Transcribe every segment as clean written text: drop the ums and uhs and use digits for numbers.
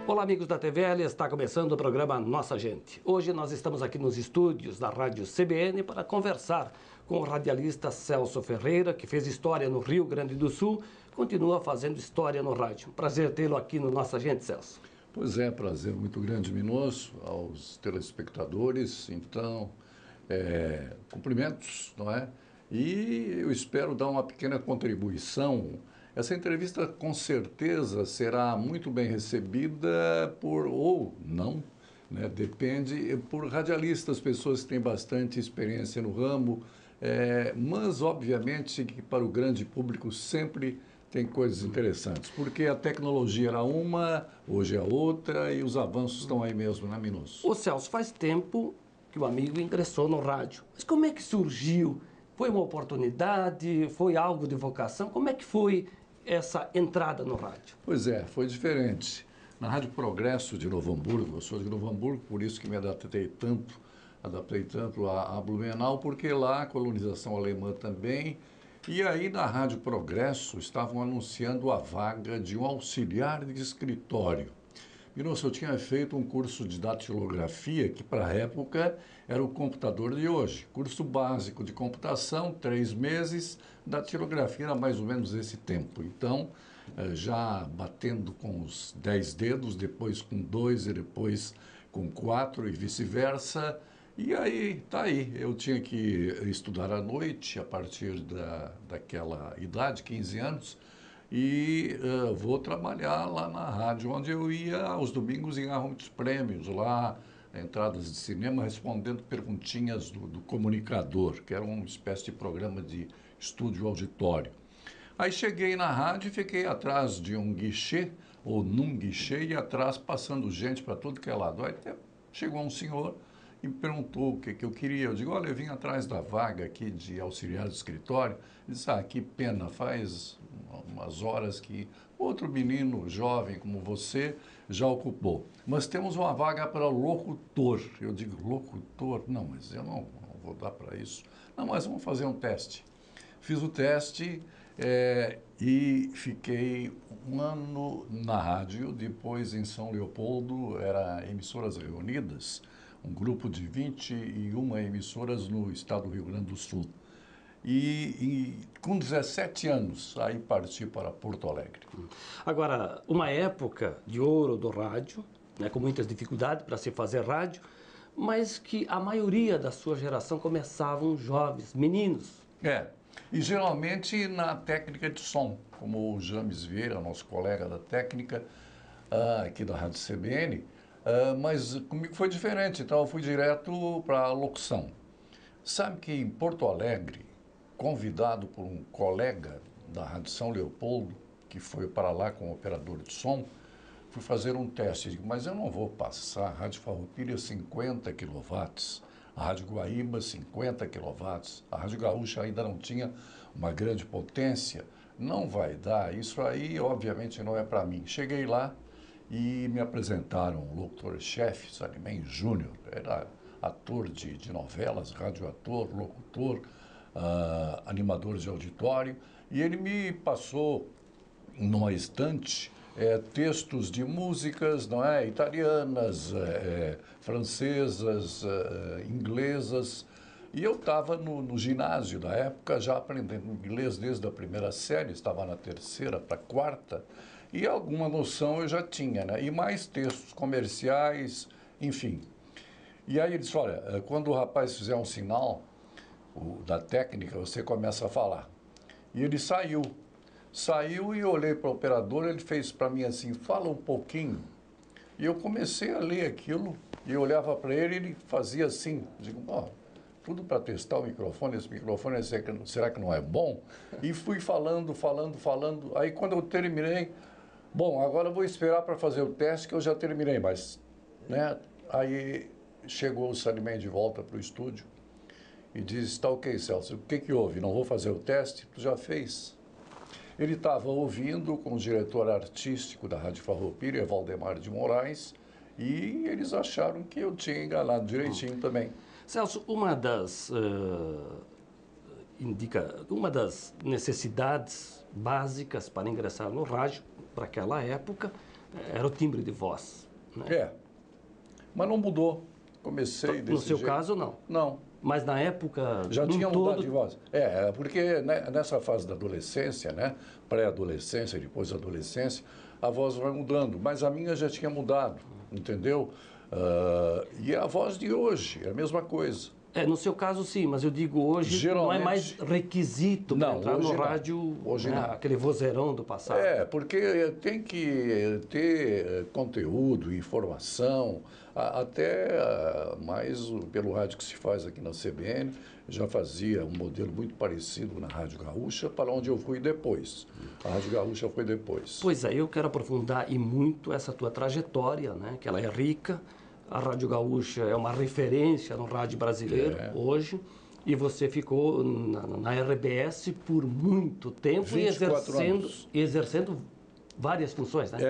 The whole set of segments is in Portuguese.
Olá, amigos da TVL, está começando o programa Nossa Gente. Hoje nós estamos aqui nos estúdios da Rádio CBN para conversar com o radialista Celso Ferreira, que fez história no Rio Grande do Sul, continua fazendo história no rádio. Prazer tê-lo aqui no Nossa Gente, Celso. Pois é, prazer muito grande, Minosso, aos telespectadores. Então, cumprimentos, não é? E eu espero dar uma pequena contribuição. Essa entrevista, com certeza, será muito bem recebida ou não, né? Depende, por radialistas, pessoas que têm bastante experiência no ramo, mas, obviamente, que para o grande público sempre tem coisas interessantes, porque a tecnologia era uma, hoje é outra, e os avanços estão aí mesmo, né, Minosso? Ô Celso, faz tempo que o amigo ingressou no rádio, mas como é que surgiu? Foi uma oportunidade? Foi algo de vocação? Como é que foi essa entrada no rádio? Pois é, foi diferente. Na Rádio Progresso de Novo Hamburgo, eu sou de Novo Hamburgo, por isso que me adaptei tanto a Blumenau, porque lá a colonização alemã também. E aí na Rádio Progresso estavam anunciando a vaga de um auxiliar de escritório. Minosso, eu tinha feito um curso de datilografia, que para a época era o computador de hoje. Curso básico de computação, 3 meses, datilografia era mais ou menos esse tempo. Então, já batendo com os 10 dedos, depois com 2 e depois com 4 e vice-versa. E aí, tá aí, eu tinha que estudar à noite, a partir daquela idade, 15 anos, e vou trabalhar lá na rádio, onde eu ia aos domingos e ganhava muitos prêmios lá, entradas de cinema, respondendo perguntinhas do comunicador, que era uma espécie de programa de estúdio auditório. Aí cheguei na rádio e fiquei atrás de um guichê, ou num guichê, e atrás passando gente para tudo que é lado. Aí até chegou um senhor e me perguntou o que eu queria. Eu digo, olha, eu vim atrás da vaga aqui de auxiliar de escritório. Ele disse, que pena, faz umas horas que outro menino jovem como você já ocupou. Mas temos uma vaga para locutor. Eu digo, locutor? Não, mas eu não vou dar para isso. Não, mas vamos fazer um teste. Fiz o teste e fiquei um ano na rádio, depois em São Leopoldo, era Emissoras Reunidas, um grupo de 21 emissoras no estado do Rio Grande do Sul. E com 17 anos, aí parti para Porto Alegre. Agora, uma época de ouro do rádio, né, com muitas dificuldades para se fazer rádio, mas que a maioria da sua geração começavam jovens, meninos. E geralmente na técnica de som, como o James Vieira, nosso colega da técnica, aqui da Rádio CBN, mas comigo foi diferente, então eu fui direto para a locução. Sabe que em Porto Alegre, convidado por um colega da Rádio São Leopoldo, que foi para lá como operador de som, fui fazer um teste. Digo, mas eu não vou passar. A Rádio Farroupilha 50 kW, a Rádio Guaíba 50 kW, a Rádio Gaúcha ainda não tinha uma grande potência. Não vai dar, isso aí obviamente não é para mim. Cheguei lá e me apresentaram o locutor-chefe, Salimem Júnior, era ator de novelas, radioator, locutor, animador de auditório, e ele me passou numa estante textos de músicas, não é, italianas, francesas, inglesas, e eu estava no ginásio da época já aprendendo inglês desde a primeira série, estava na terceira para a quarta, e alguma noção eu já tinha, né? E mais textos comerciais, enfim. E aí ele disse, olha, quando o rapaz fizer um sinal da técnica, você começa a falar. E ele saiu e eu olhei para o operador, ele fez para mim assim, fala um pouquinho. E eu comecei a ler aquilo, e eu olhava para ele e ele fazia assim, digo, tudo para testar o microfone, esse microfone será que não é bom? E fui falando, aí quando eu terminei, bom, agora eu vou esperar para fazer o teste que eu já terminei, mas, né, aí chegou o Salimem de volta para o estúdio e disse, está ok, Celso, o que houve? Não vou fazer o teste? Tu já fez? Ele estava ouvindo com o diretor artístico da Rádio Farroupilha, Valdemar de Moraes, e eles acharam que eu tinha enganado direitinho também. Celso, uma das necessidades básicas para ingressar no rádio, para aquela época, era o timbre de voz. Né? É, mas não mudou. Comecei desse No seu jeito. caso, não. Não. Mas na época... Já tinha todo... mudado de voz. É, porque nessa fase da adolescência, né, pré-adolescência, depois da adolescência, a voz vai mudando. Mas a minha já tinha mudado, entendeu? E a voz de hoje é a mesma coisa. No seu caso, sim, mas eu digo hoje, Geralmente, não é mais requisito para entrar no rádio, hoje não. Aquele vozeirão do passado. Porque tem que ter conteúdo, informação, até mais pelo rádio que se faz aqui na CBN. Já fazia um modelo muito parecido na Rádio Gaúcha, para onde eu fui depois. A Rádio Gaúcha foi depois. Pois é, eu quero aprofundar e muito essa tua trajetória, né, que ela é rica. A Rádio Gaúcha é uma referência no rádio brasileiro hoje. E você ficou na RBS por muito tempo e exercendo várias funções, né?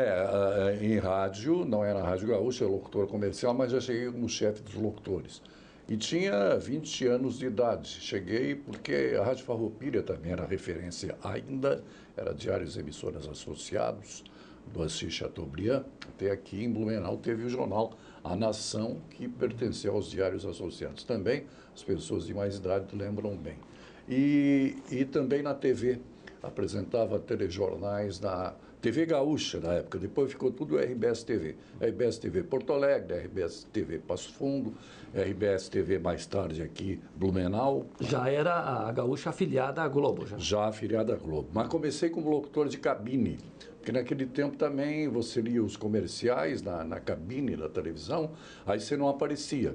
Em rádio, não era a Rádio Gaúcha, era locutor comercial, mas já cheguei como chefe dos locutores. E tinha 20 anos de idade. Cheguei porque a Rádio Farroupilha também era referência ainda, era Diários Emissoras Associados, do Assis Chateaubriand. Até aqui em Blumenau teve o jornal A Nação, que pertenceu aos Diários Associados. Também as pessoas de mais idade lembram bem. E também na TV, apresentava telejornais na TV Gaúcha na época, depois ficou tudo RBS TV. RBS TV Porto Alegre, RBS TV Passo Fundo, RBS TV mais tarde aqui Blumenau. Já era a Gaúcha afiliada à Globo, já? Já afiliada à Globo, mas comecei como locutor de cabine, porque naquele tempo também você lia os comerciais na cabine da televisão, aí você não aparecia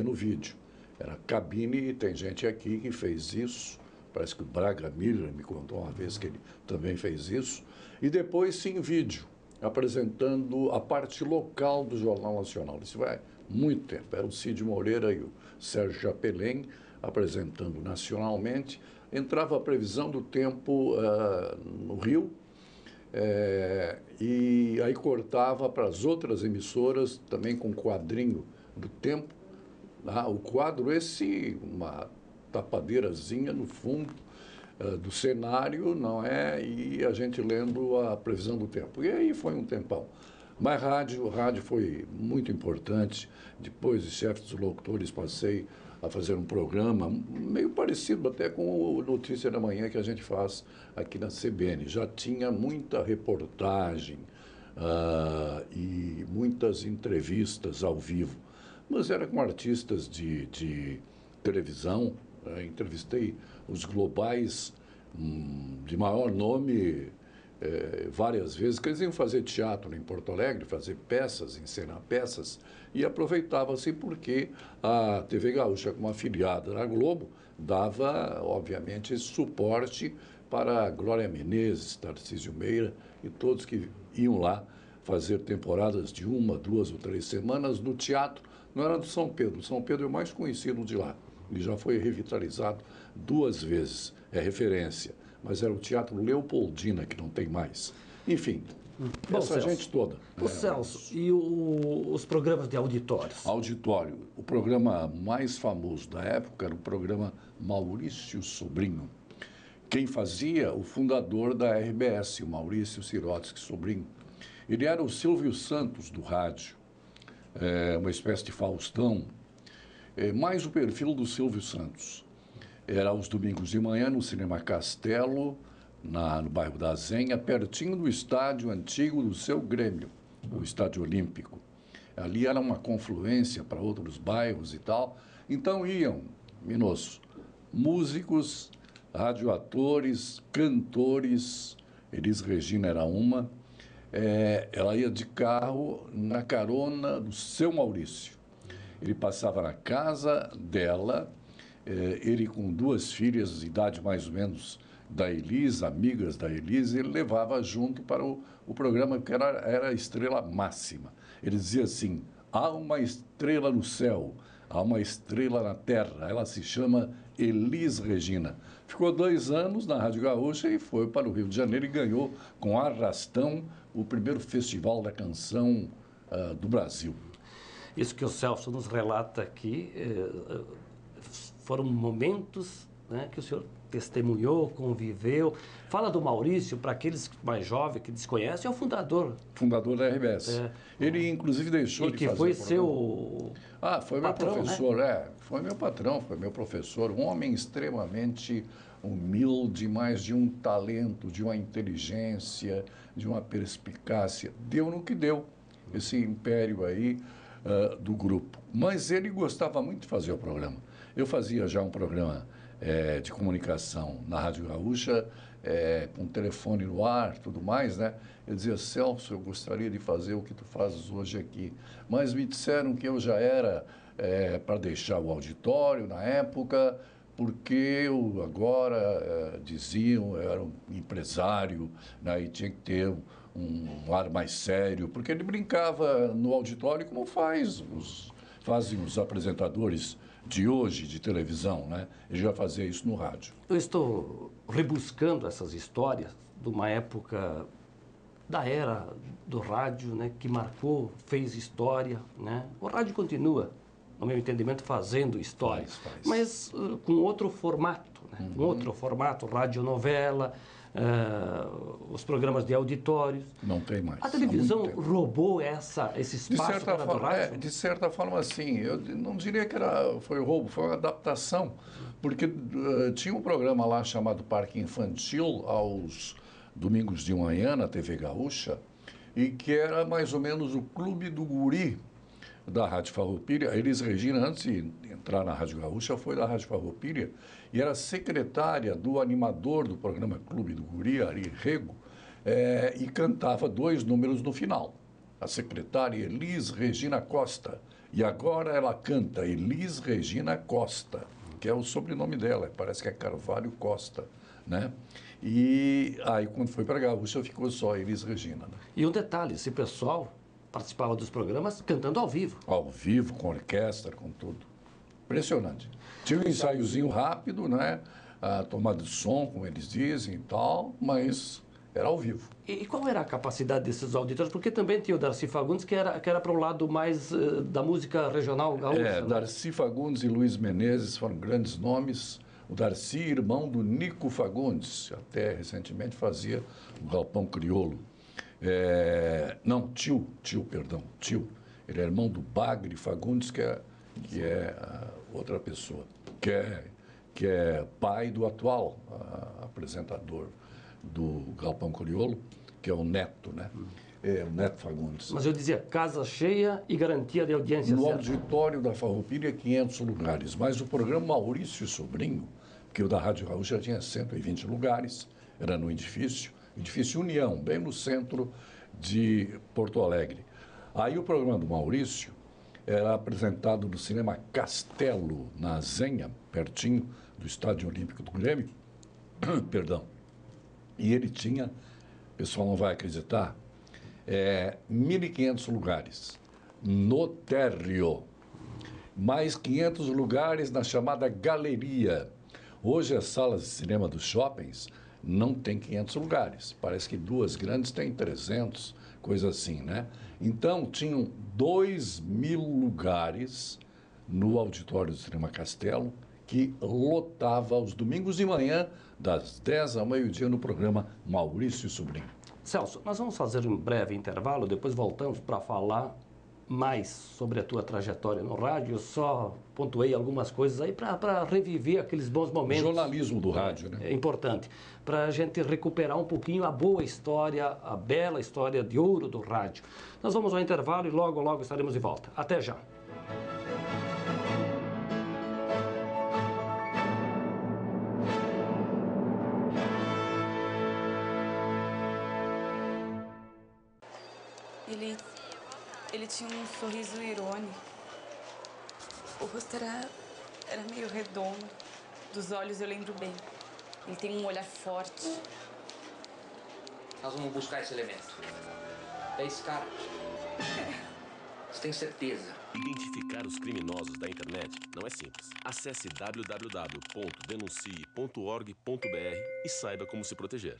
no vídeo. Era cabine, e tem gente aqui que fez isso. Parece que o Braga Miller me contou uma vez que ele também fez isso. E depois, sim, vídeo, apresentando a parte local do Jornal Nacional. Isso vai muito tempo. Era o Cid Moreira e o Sérgio Chapelin apresentando nacionalmente. Entrava a previsão do tempo no Rio, e aí cortava para as outras emissoras, também com quadrinho do tempo. O quadro, uma tapadeirazinha no fundo do cenário, não é? E a gente lendo a previsão do tempo. E aí foi um tempão. Mas rádio foi muito importante. Depois de chefe dos locutores, passei a fazer um programa meio parecido até com o Notícia da Manhã que a gente faz aqui na CBN. Já tinha muita reportagem e muitas entrevistas ao vivo. Mas era com artistas de televisão. Entrevistei os globais de maior nome várias vezes, que eles iam fazer teatro em Porto Alegre, fazer peças, encenar peças, e aproveitava-se porque a TV Gaúcha, como afiliada da Globo, dava, obviamente, suporte para Glória Menezes, Tarcísio Meira e todos que iam lá fazer temporadas de 1, 2 ou 3 semanas no teatro. Não era do São Pedro. São Pedro é o mais conhecido de lá. Ele já foi revitalizado 2 vezes, é referência. Mas era o Teatro Leopoldina, que não tem mais. Enfim, essa gente toda. Celso, e os programas de auditórios? Auditório. O programa mais famoso da época era o programa Maurício Sobrinho. Quem fazia? O fundador da RBS, o Maurício Sirotsky Sobrinho. Ele era o Silvio Santos do rádio, uma espécie de Faustão. Mais o perfil do Silvio Santos. Era aos domingos de manhã no Cinema Castelo, no bairro da Zenha, pertinho do estádio antigo do seu Grêmio, o Estádio Olímpico. Ali era uma confluência para outros bairros e tal. Então iam, Minosso, músicos, radioatores, cantores, Elis Regina era uma. Ela ia de carro na carona do seu Maurício. Ele passava na casa dela, ele com 2 filhas de idade mais ou menos da Elis, amigas da Elis, ele levava junto para o programa, que era a estrela máxima. Ele dizia assim, há uma estrela no céu, há uma estrela na terra, ela se chama Elis Regina. Ficou 2 anos na Rádio Gaúcha e foi para o Rio de Janeiro e ganhou com arrastão o primeiro festival da canção do Brasil. Isso que o Celso nos relata aqui foram momentos né, que o senhor testemunhou, conviveu. Fala do Maurício, para aqueles mais jovens que desconhecem, é o fundador. Fundador da RBS. Ele, inclusive, deixou de fazer que foi seu foi patrão, meu professor, né? Foi meu patrão, foi meu professor. Um homem extremamente humilde, mas de um talento, de uma inteligência, de uma perspicácia. Deu no que deu, esse império aí do grupo. Mas ele gostava muito de fazer o programa. Eu fazia já um programa de comunicação na Rádio Gaúcha, com telefone no ar, tudo mais, né? Eu dizia, Celso, eu gostaria de fazer o que tu fazes hoje aqui. Mas me disseram que eu já era para deixar o auditório na época, porque eu agora, diziam, eu era um empresário, né? E tinha que ter um ar mais sério, porque ele brincava no auditório como fazem os apresentadores de hoje, de televisão, né? Ele já fazia isso no rádio. Eu estou rebuscando essas histórias de uma época da era do rádio, né, que marcou, fez história, né? O rádio continua, no meu entendimento, fazendo história, mas com outro formato, né? Com outro formato, radionovela, os programas de auditórios. Não tem mais. A televisão roubou esse espaço do rádio? De certa forma, sim. Eu não diria que foi roubo, foi uma adaptação, porque tinha um programa lá chamado Parque Infantil, aos domingos de manhã, na TV Gaúcha, e que era mais ou menos o Clube do Guri da Rádio Farroupilha. A Elis Regina, antes de entrar na Rádio Gaúcha, foi da Rádio Farroupilha e era secretária do animador do programa Clube do Guri, Ari Rego, e cantava 2 números no final. A secretária Elis Regina Costa. E agora ela canta Elis Regina Costa, que é o sobrenome dela, parece que é Carvalho Costa, né? E aí, quando foi para a Gaúcha, ficou só Elis Regina. Né? E um detalhe, esse pessoal participava dos programas cantando ao vivo. Ao vivo, com orquestra, com tudo. Impressionante. Tinha um ensaiozinho rápido, né? A tomada de som, como eles dizem e tal, mas era ao vivo. E qual era a capacidade desses auditores? Porque também tinha o Darcy Fagundes, que era para o lado mais da música regional gaúcha. Né? Darcy Fagundes e Luiz Menezes foram grandes nomes. O Darcy, irmão do Nico Fagundes, até recentemente fazia o Galpão Crioulo. Tio. Ele é irmão do Bagre Fagundes, que é outra pessoa, que é pai do atual apresentador do Galpão Crioulo, que é o Neto, né? O Neto Fagundes. Mas eu dizia, casa cheia e garantia de audiência No certa. auditório da Farroupilha, 500 lugares. Mas o programa Maurício Sobrinho, que o da Rádio Gaúcha tinha 120 lugares, era no edifício União, bem no centro de Porto Alegre. Aí o programa do Maurício era apresentado no Cinema Castelo, na Zenha, pertinho do Estádio Olímpico do Grêmio. Perdão. E ele tinha, o pessoal não vai acreditar, 1.500 lugares no térreo, mais 500 lugares na chamada galeria. Hoje as salas de cinema dos shoppings não tem 500 lugares. Parece que 2 grandes têm 300, coisa assim, né? Então, tinham 2.000 lugares no auditório do Cinema Castelo, que lotava aos domingos de manhã, das 10 ao meio-dia, no programa Maurício Sobrinho. Celso, nós vamos fazer um breve intervalo, depois voltamos para falar mais sobre a tua trajetória no rádio. Eu só pontuei algumas coisas aí para reviver aqueles bons momentos. Jornalismo do rádio, né? É importante, para a gente recuperar um pouquinho a boa história, a bela história de ouro do rádio. Nós vamos ao intervalo e logo, logo estaremos de volta. Até já. Ele tinha um sorriso irônico. O rosto era meio redondo. Dos olhos eu lembro bem. Ele tem um olhar forte. Nós vamos buscar esse elemento. É esse cara. Você tem certeza? Identificar os criminosos da internet não é simples. Acesse www.denuncie.org.br e saiba como se proteger.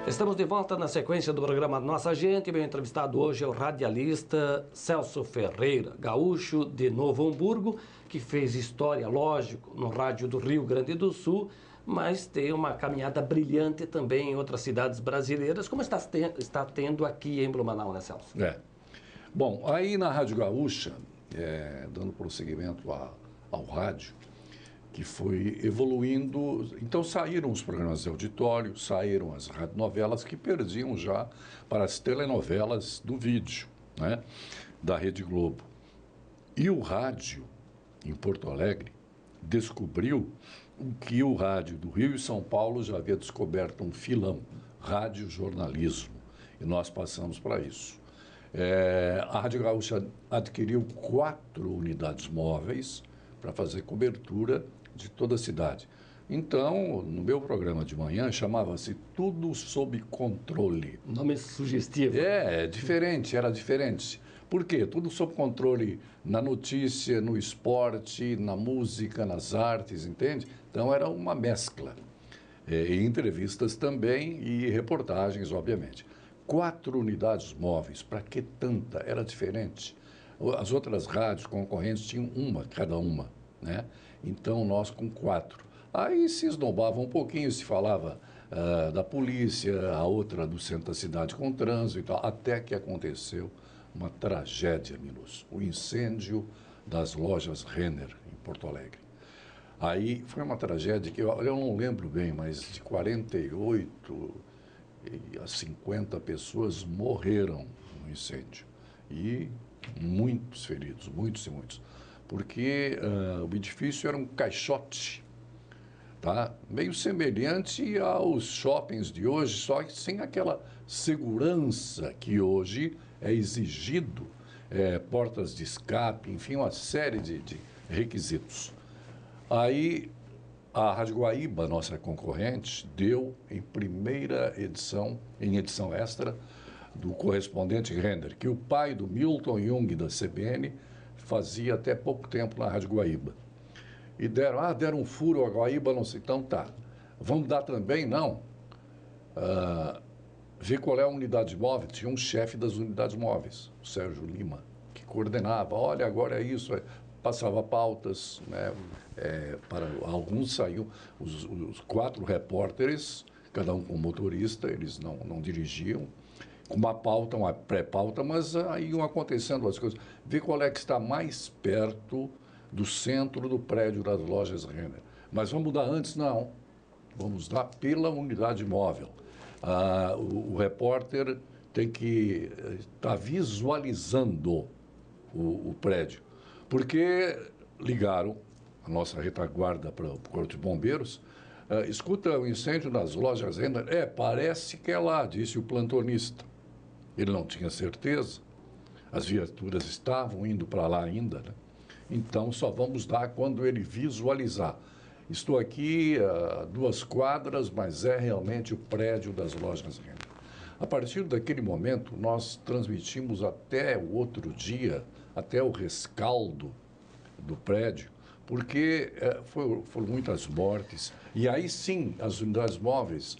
Estamos de volta na sequência do programa Nossa Gente. Meu entrevistado hoje é o radialista Celso Ferreira, gaúcho de Novo Hamburgo, que fez história, lógico, no rádio do Rio Grande do Sul, mas tem uma caminhada brilhante também em outras cidades brasileiras, como está tendo aqui em Blumenau, né, Celso? Bom, aí na Rádio Gaúcha, dando prosseguimento ao rádio, que foi evoluindo. Então saíram os programas de auditório, saíram as radionovelas que perdiam já para as telenovelas do vídeo, né, da Rede Globo. E o rádio, em Porto Alegre, descobriu que o rádio do Rio e São Paulo já havia descoberto um filão, radiojornalismo, e nós passamos para isso. A Rádio Gaúcha adquiriu 4 unidades móveis para fazer cobertura de toda a cidade. Então, no meu programa de manhã, chamava-se Tudo Sob Controle. Nome sugestivo. Era diferente. Por quê? Tudo sob controle na notícia, no esporte, na música, nas artes, entende? Então, era uma mescla. E entrevistas também e reportagens, obviamente. 4 unidades móveis, para que tanta? Era diferente. As outras rádios concorrentes tinham cada uma, né? Então, nós com 4. Aí se esnobava um pouquinho, se falava da polícia, a outra do centro da cidade com trânsito e tal, até que aconteceu uma tragédia, Milos, o incêndio das lojas Renner, em Porto Alegre. Aí foi uma tragédia que eu não lembro bem, mas de 48 a 50 pessoas morreram no incêndio. E muitos feridos, muitos e muitos. Porque o edifício era um caixote, tá? Meio semelhante aos shoppings de hoje, só que sem aquela segurança que hoje é exigido, portas de escape, enfim, uma série de requisitos. Aí a Rádio Guaíba, nossa concorrente, deu em primeira edição, em edição extra, do correspondente Renner, que o pai do Milton Jung da CBN fazia até pouco tempo na Rádio Guaíba. E deram um furo a Guaíba, não sei. Então tá, vamos dar também? Não. Ver qual é a unidade móvel. Tinha um chefe das unidades móveis, o Sérgio Lima, que coordenava. Olha, agora é isso. Passava pautas, né? Para alguns saíam, os 4 repórteres, cada um com motorista, eles não dirigiam, com uma pauta, uma pré-pauta, mas aí iam acontecendo as coisas. Ver qual é que está mais perto do centro do prédio das lojas Renner. Mas vamos dar antes? Não. Vamos dar pela unidade móvel. O repórter tem que estar visualizando o prédio. Porque ligaram a nossa retaguarda para o Corpo de Bombeiros. Escuta o incêndio nas lojas Renner. Parece que é lá, disse o plantonista. Ele não tinha certeza. As viaturas estavam indo para lá ainda, né? Então, só vamos dar quando ele visualizar. Estou aqui a 2 quadras, mas é realmente o prédio das lojas Renner. A partir daquele momento, nós transmitimos até o outro dia, até o rescaldo do prédio, porque foram muitas mortes. E aí sim, as unidades móveis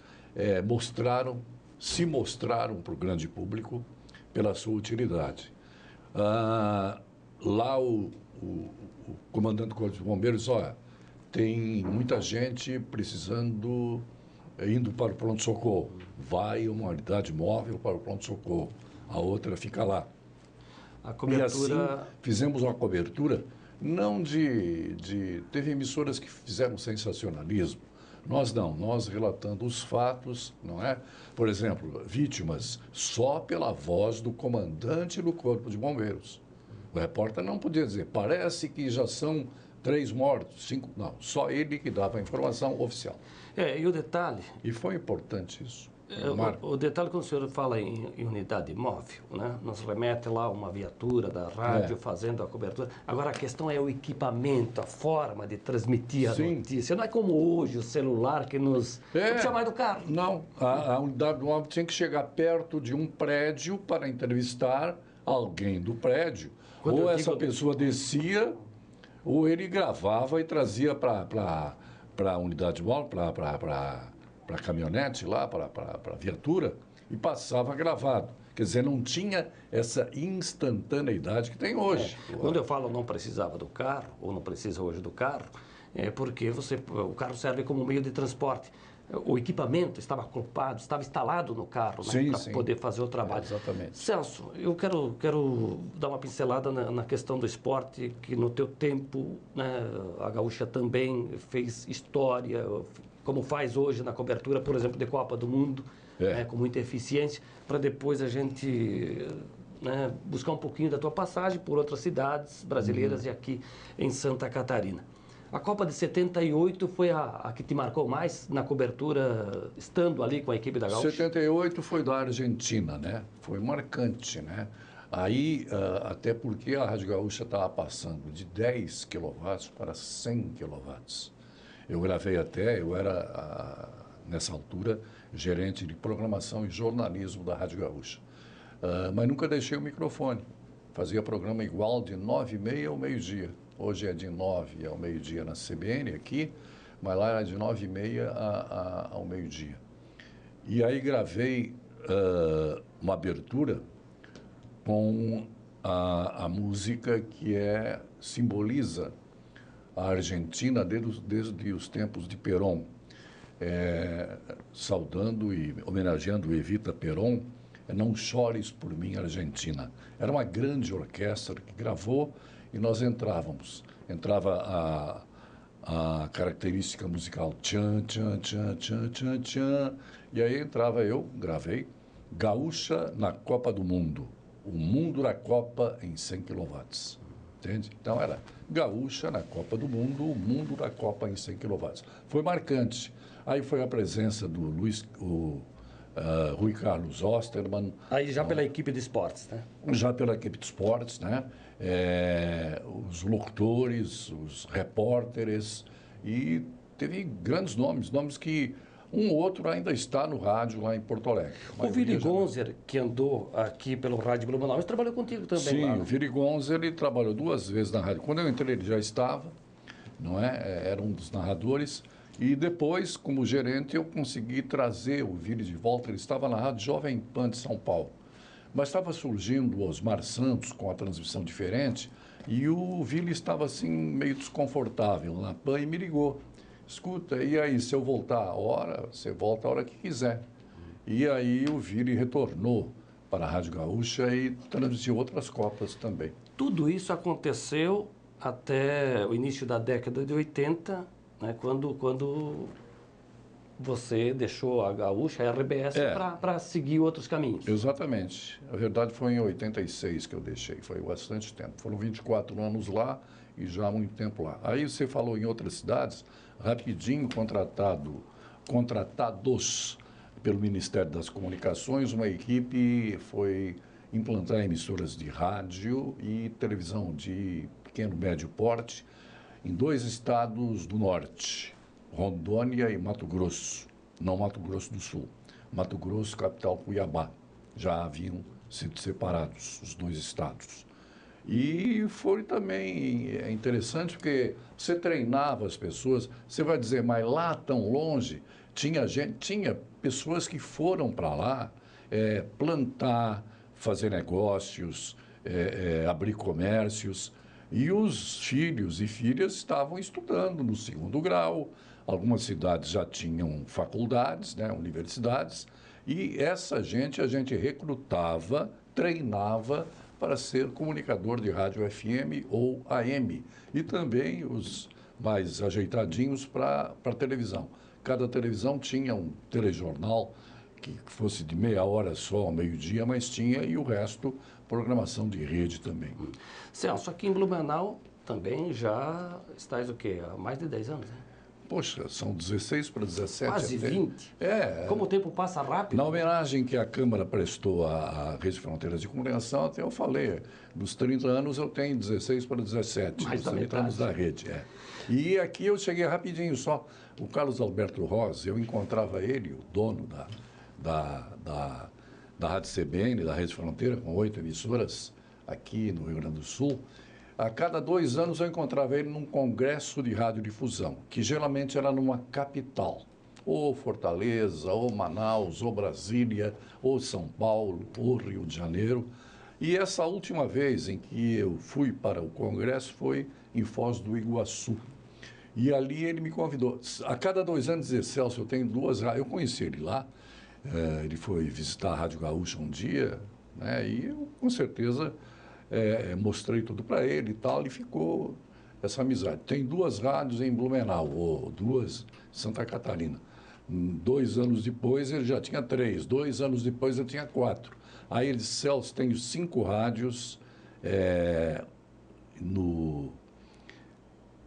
se mostraram para o grande público pela sua utilidade. Lá o comandante do Corpo de Bombeiros, tem muita gente precisando, indo para o pronto-socorro. Vai uma unidade móvel para o pronto-socorro, a outra fica lá. A cobertura... E assim, fizemos uma cobertura, não teve emissoras que fizeram sensacionalismo. Nós não, nós relatando os fatos, não é? Por exemplo, vítimas só pela voz do comandante do Corpo de Bombeiros. O repórter não podia dizer, parece que já são 3 mortos, 5... Não, só ele que dava a informação oficial. E o detalhe... E foi importante isso. O detalhe, quando o senhor fala em unidade móvel, né? Nos remete lá uma viatura da rádio fazendo a cobertura. Agora, a questão é o equipamento, a forma de transmitir a notícia. Não é como hoje o celular que nos... Não precisa mais do carro. Não, a unidade móvel tinha que chegar perto de um prédio para entrevistar alguém do prédio. Ou essa pessoa descia, ou ele gravava e trazia para a unidade móvel, para para caminhonete lá, para viatura, e passava gravado. Quer dizer, não tinha essa instantaneidade que tem hoje. Quando eu falo não precisava do carro, ou não precisa hoje do carro, é porque o carro serve como meio de transporte. O equipamento estava acoplado, estava instalado no carro, né, para poder fazer o trabalho. Exatamente. Celso, eu quero dar uma pincelada na questão do esporte, que no teu tempo, né, a Gaúcha também fez história, como faz hoje na cobertura, por exemplo, de Copa do Mundo, né, com muita eficiência, para depois a gente, né, buscar um pouquinho da tua passagem por outras cidades brasileiras e aqui em Santa Catarina. A Copa de 78 foi a que te marcou mais na cobertura, estando ali com a equipe da Gaúcha? 78 foi da Argentina, né? Foi marcante, né? Aí, até porque a Rádio Gaúcha estava passando de 10 kW para 100 kW. Eu gravei eu era, nessa altura, gerente de programação e jornalismo da Rádio Gaúcha. Mas nunca deixei o microfone. Fazia programa igual de 9h30 ao meio-dia. Hoje é de 9 ao meio-dia na CBN aqui, mas lá era de 9h30 ao meio-dia. E aí gravei uma abertura com a música que simboliza a Argentina desde os tempos de Perón, saudando e homenageando Evita Perón, Não Chores por Mim, Argentina. Era uma grande orquestra que gravou e nós entrávamos. Entrava a característica musical tchan, tchan, tchan, tchan, tchan, tchan, e aí entrava eu, gravei, Gaúcha na Copa do Mundo, o mundo da Copa em 100 kW. Entende? Então era Gaúcha na Copa do Mundo, o mundo da Copa em 100 kW. Foi marcante. Aí foi a presença do Rui Carlos Osterman. Aí já pela equipe de esportes, né? Já pela equipe de esportes, né? Os locutores, os repórteres, e teve grandes nomes que um ou outro ainda está no rádio lá em Porto Alegre. O Vili Gonzer, que andou aqui pelo Rádio Blumenau, trabalhou contigo também. Sim, lá, né? O Vili Gonzer, ele trabalhou 2 vezes na rádio. Quando eu entrei, ele já estava, não é? Era um dos narradores. E depois, como gerente, eu consegui trazer o Vili de volta. Ele estava na Rádio Jovem Pan de São Paulo. Mas estava surgindo o Osmar Santos com a transmissão diferente e o Vili estava assim meio desconfortável na PAN e me ligou. Escuta, e aí, se eu voltar a hora, você volta a hora que quiser. E aí o Vili retornou para a Rádio Gaúcha e transmitiu outras Copas também. Tudo isso aconteceu até o início da década de 80, né, quando você deixou a Gaúcha, a RBS, para seguir outros caminhos. Exatamente. A verdade foi em 86 que eu deixei, foi bastante tempo. Foram 24 anos lá e já há muito tempo lá. Aí você falou em outras cidades, rapidinho contratados pelo Ministério das Comunicações, uma equipe foi implantar emissoras de rádio e televisão de pequeno e médio porte em 2 estados do norte, Rondônia e Mato Grosso, não Mato Grosso do Sul. Mato Grosso, capital Cuiabá. Já haviam sido separados os 2 estados. E foi também interessante porque você treinava as pessoas, você vai dizer, mas lá tão longe, tinha pessoas que foram para lá plantar, fazer negócios, abrir comércios, e os filhos e filhas estavam estudando no 2º grau. Algumas cidades já tinham faculdades, né, universidades, e essa gente a gente recrutava, treinava para ser comunicador de rádio FM ou AM, e também os mais ajeitadinhos para televisão. Cada televisão tinha um telejornal que fosse de meia hora só, ao meio-dia, mas tinha, e o resto, programação de rede também. Celso, aqui em Blumenau também já estás o quê? Há mais de 10 anos, né? Poxa, são 16 para 17. Quase 20. Como o tempo passa rápido. Na homenagem que a Câmara prestou à Rede Fronteiras de Comunicação, até eu falei, dos 30 anos eu tenho 16 para 17, mais dos 30 anos da rede. E aqui eu cheguei rapidinho só. O Carlos Alberto Rosa, eu encontrava ele, o dono da Rádio CBN, da Rede Fronteira, com 8 emissoras aqui no Rio Grande do Sul. A cada 2 anos eu encontrava ele num congresso de radiodifusão, que geralmente era numa capital. ou Fortaleza, ou Manaus, ou Brasília, ou São Paulo, ou Rio de Janeiro. E essa última vez em que eu fui para o Congresso foi em Foz do Iguaçu. E ali ele me convidou. A cada 2 anos, dizer, Celso, eu tenho 2 rádios. Eu conheci ele lá, ele foi visitar a Rádio Gaúcha um dia, né, e eu, com certeza, mostrei tudo para ele e tal, e ficou essa amizade. Tem 2 rádios em Blumenau, ou 2 em Santa Catarina. 2 anos depois ele já tinha 3, 2 anos depois ele tinha 4. Aí ele disse, Celso, tenho 5 rádios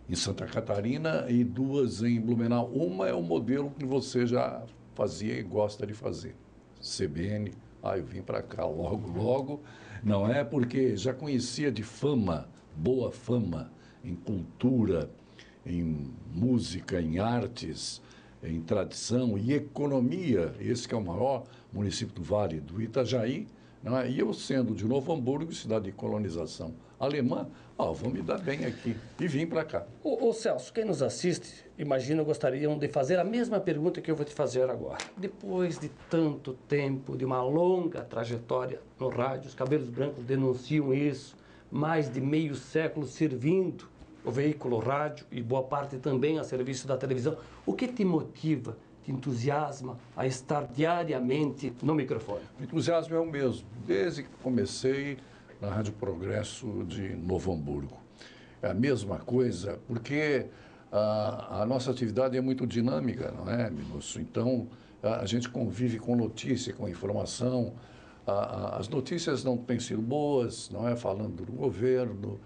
em Santa Catarina e 2 em Blumenau. Uma é o modelo que você já fazia e gosta de fazer. CBN, eu vim para cá logo, não é? Porque já conhecia de fama, boa fama, em cultura, em música, em artes, em tradição e economia. Esse que é o maior município do Vale do Itajaí, não é? E eu sendo de Novo Hamburgo, cidade de colonização alemã, vou me dar bem aqui. E vim para cá. Ô Celso, quem nos assiste, imagino, gostariam de fazer a mesma pergunta que eu vou te fazer agora. Depois de tanto tempo, de uma longa trajetória no rádio, os cabelos brancos denunciam isso, mais de meio século servindo o veículo rádio e boa parte também a serviço da televisão. O que te motiva, te entusiasma a estar diariamente no microfone? O entusiasmo é o mesmo, desde que comecei na Rádio Progresso de Novo Hamburgo. É a mesma coisa, porque a nossa atividade é muito dinâmica, não é, Minosso? Então, a gente convive com notícia, com informação. As notícias não têm sido boas, não é? Falando do governo,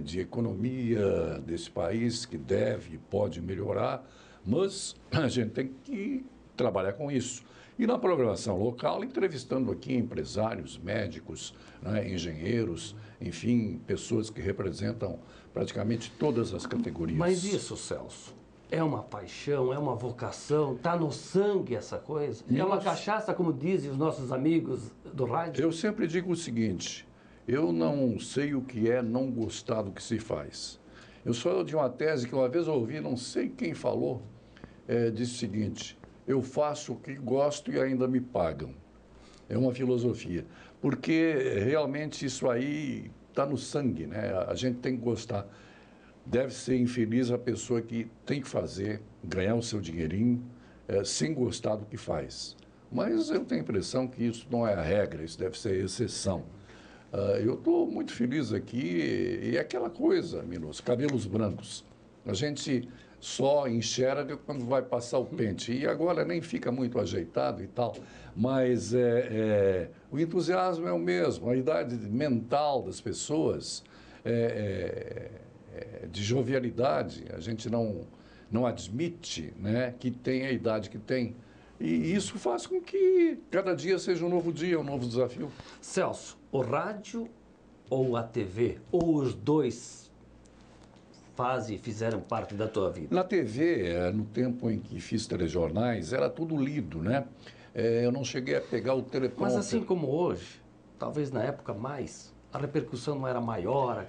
de economia desse país, que deve e pode melhorar, mas a gente tem que trabalhar com isso. E na programação local, entrevistando aqui empresários, médicos, né, engenheiros, enfim, pessoas que representam praticamente todas as categorias. Mas isso, Celso, é uma paixão, é uma vocação, está no sangue essa coisa? É uma cachaça, como dizem os nossos amigos do rádio? Eu sempre digo o seguinte, eu não sei o que é não gostar do que se faz. Eu sou de uma tese que uma vez eu ouvi, não sei quem falou, disse o seguinte, eu faço o que gosto e ainda me pagam. É uma filosofia, porque realmente isso aí está no sangue, né? A gente tem que gostar. Deve ser infeliz a pessoa que tem que fazer, ganhar o seu dinheirinho, sem gostar do que faz. Mas eu tenho a impressão que isso não é a regra, isso deve ser exceção. Eu estou muito feliz aqui e é aquela coisa, Minos, cabelos brancos. A gente só enxerga quando vai passar o pente. E agora nem fica muito ajeitado e tal. Mas o entusiasmo é o mesmo. A idade mental das pessoas de jovialidade. A gente não admite, né, que tem a idade que tem. E isso faz com que cada dia seja um novo dia, um novo desafio. Celso, o rádio ou a TV, ou os dois fizeram parte da tua vida? Na TV, no tempo em que fiz telejornais, era tudo lido, né? Eu não cheguei a pegar o teleprompter. Mas assim como hoje, talvez na época mais, a repercussão não era maior?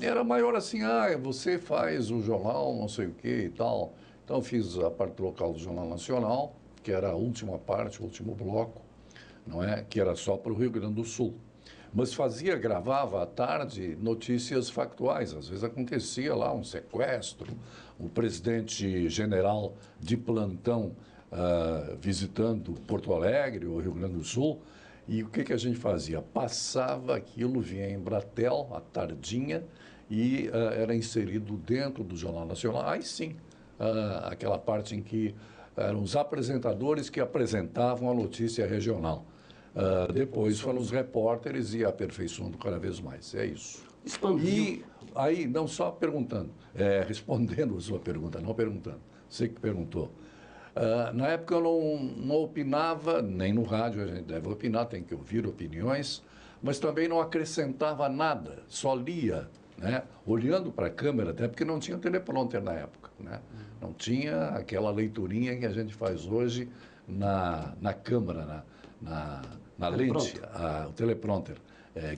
Era maior assim, você faz o jornal, não sei o que e tal. Então, eu fiz a parte local do Jornal Nacional, que era a última parte, o último bloco, não é? Que era só para o Rio Grande do Sul. Mas gravava à tarde notícias factuais. Às vezes acontecia lá um sequestro, o presidente general de plantão visitando Porto Alegre, o Rio Grande do Sul. E o que a gente fazia? Passava aquilo, vinha em Embratel, à tardinha, e era inserido dentro do Jornal Nacional. Aí sim, aquela parte em que eram os apresentadores que apresentavam a notícia regional. Depois foram os repórteres e aperfeiçoando cada vez mais. É isso. E aí, não só perguntando, respondendo a sua pergunta, não perguntando, você que perguntou. Na época eu não opinava, nem no rádio a gente deve opinar, tem que ouvir opiniões, mas também não acrescentava nada, só lia, né? Olhando para a câmera, até porque não tinha teleprompter na época, né? Não tinha aquela leiturinha que a gente faz hoje na câmera, na lente, o teleprompter,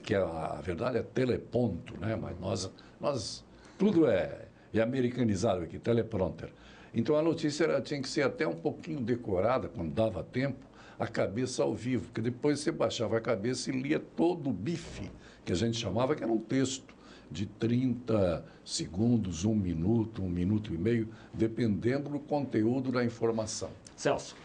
que a verdade é teleponto, né? Mas nós tudo é americanizado aqui, teleprompter. Então a notícia tinha que ser até um pouquinho decorada, quando dava tempo, a cabeça ao vivo, porque depois você baixava a cabeça e lia todo o bife, que a gente chamava, que era um texto de 30 segundos, 1 minuto e meio, dependendo do conteúdo da informação. Celso,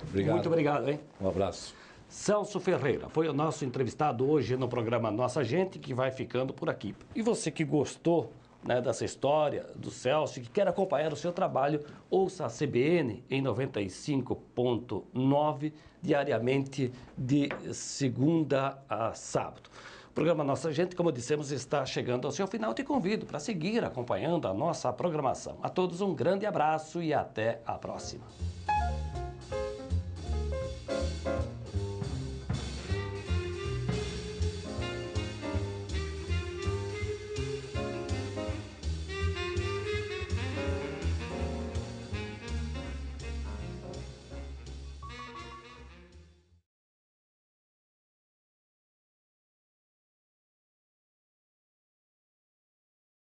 Obrigado. muito obrigado, hein? Um abraço. Celso Ferreira foi o nosso entrevistado hoje no programa Nossa Gente, que vai ficando por aqui. E você que gostou, né, dessa história do Celso e que quer acompanhar o seu trabalho, ouça a CBN em 95.9, diariamente de segunda a sábado. O programa Nossa Gente, como dissemos, está chegando ao seu final. Te convido para seguir acompanhando a nossa programação. A todos um grande abraço e até a próxima.